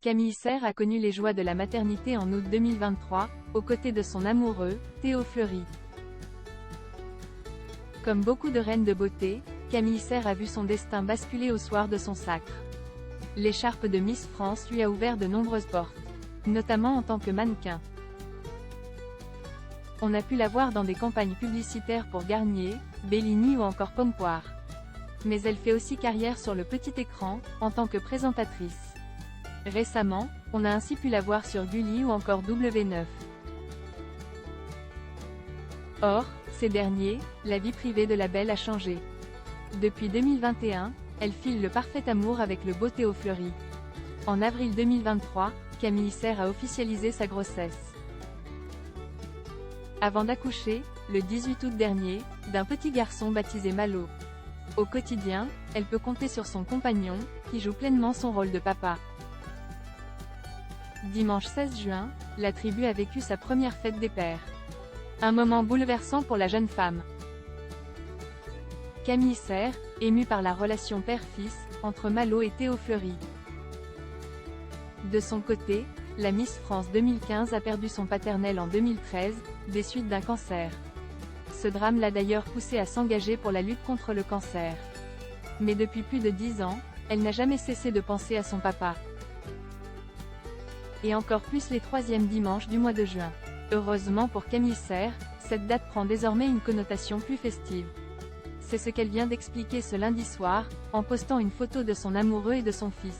Camille Serre a connu les joies de la maternité en août 2023, aux côtés de son amoureux, Théo Fleury. Comme beaucoup de reines de beauté, Camille Serre a vu son destin basculer au soir de son sacre. L'écharpe de Miss France lui a ouvert de nombreuses portes, notamment en tant que mannequin. On a pu la voir dans des campagnes publicitaires pour Garnier, Bellini ou encore Pompoir. Mais elle fait aussi carrière sur le petit écran, en tant que présentatrice. Récemment, on a ainsi pu la voir sur Gulli ou encore W9. Or, ces derniers, la vie privée de la belle a changé. Depuis 2021, elle file le parfait amour avec le beau Théo Fleury. En avril 2023, Camille Serre a officialisé sa grossesse. Avant d'accoucher, le 18 août dernier, d'un petit garçon baptisé Malo. Au quotidien, elle peut compter sur son compagnon, qui joue pleinement son rôle de papa. Dimanche 16 juin, la tribu a vécu sa première fête des pères. Un moment bouleversant pour la jeune femme. Camille Serre, émue par la relation père-fils, entre Malo et Théo Fleury. De son côté, la Miss France 2015 a perdu son paternel en 2013, des suites d'un cancer. Ce drame l'a d'ailleurs poussée à s'engager pour la lutte contre le cancer. Mais depuis plus de 10 ans, elle n'a jamais cessé de penser à son papa. Et encore plus les troisièmes dimanches du mois de juin. Heureusement pour Camille Serre, cette date prend désormais une connotation plus festive. C'est ce qu'elle vient d'expliquer ce lundi soir, en postant une photo de son amoureux et de son fils.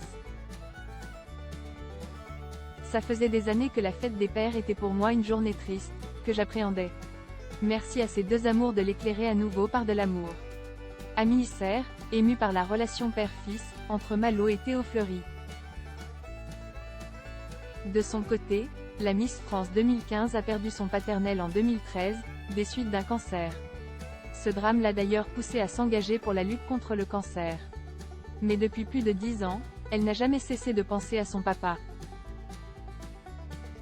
Ça faisait des années que la fête des pères était pour moi une journée triste, que j'appréhendais. Merci à ces deux amours de l'éclairer à nouveau par de l'amour. Camille Serre, émue par la relation père-fils, entre Malo et Théo Fleury. De son côté, la Miss France 2015 a perdu son paternel en 2013, des suites d'un cancer. Ce drame l'a d'ailleurs poussée à s'engager pour la lutte contre le cancer. Mais depuis plus de 10 ans, elle n'a jamais cessé de penser à son papa.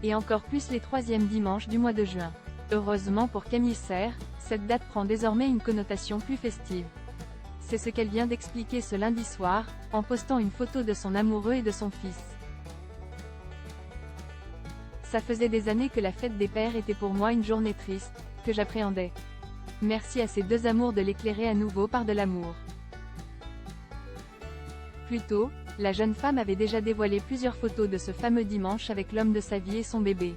Et encore plus les troisièmes dimanches du mois de juin. Heureusement pour Camille Serre, cette date prend désormais une connotation plus festive. C'est ce qu'elle vient d'expliquer ce lundi soir, en postant une photo de son amoureux et de son fils. Ça faisait des années que la fête des pères était pour moi une journée triste, que j'appréhendais. Merci à ces deux amours de l'éclairer à nouveau par de l'amour. Plus tôt, la jeune femme avait déjà dévoilé plusieurs photos de ce fameux dimanche avec l'homme de sa vie et son bébé.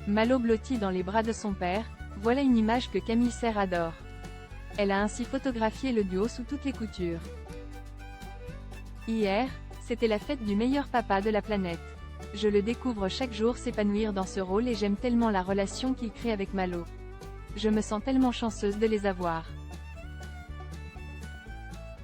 Malo blotti dans les bras de son père, voilà une image que Camille Serre adore. Elle a ainsi photographié le duo sous toutes les coutures. Hier, c'était la fête du meilleur papa de la planète. Je le découvre chaque jour s'épanouir dans ce rôle et j'aime tellement la relation qu'il crée avec Malo. Je me sens tellement chanceuse de les avoir.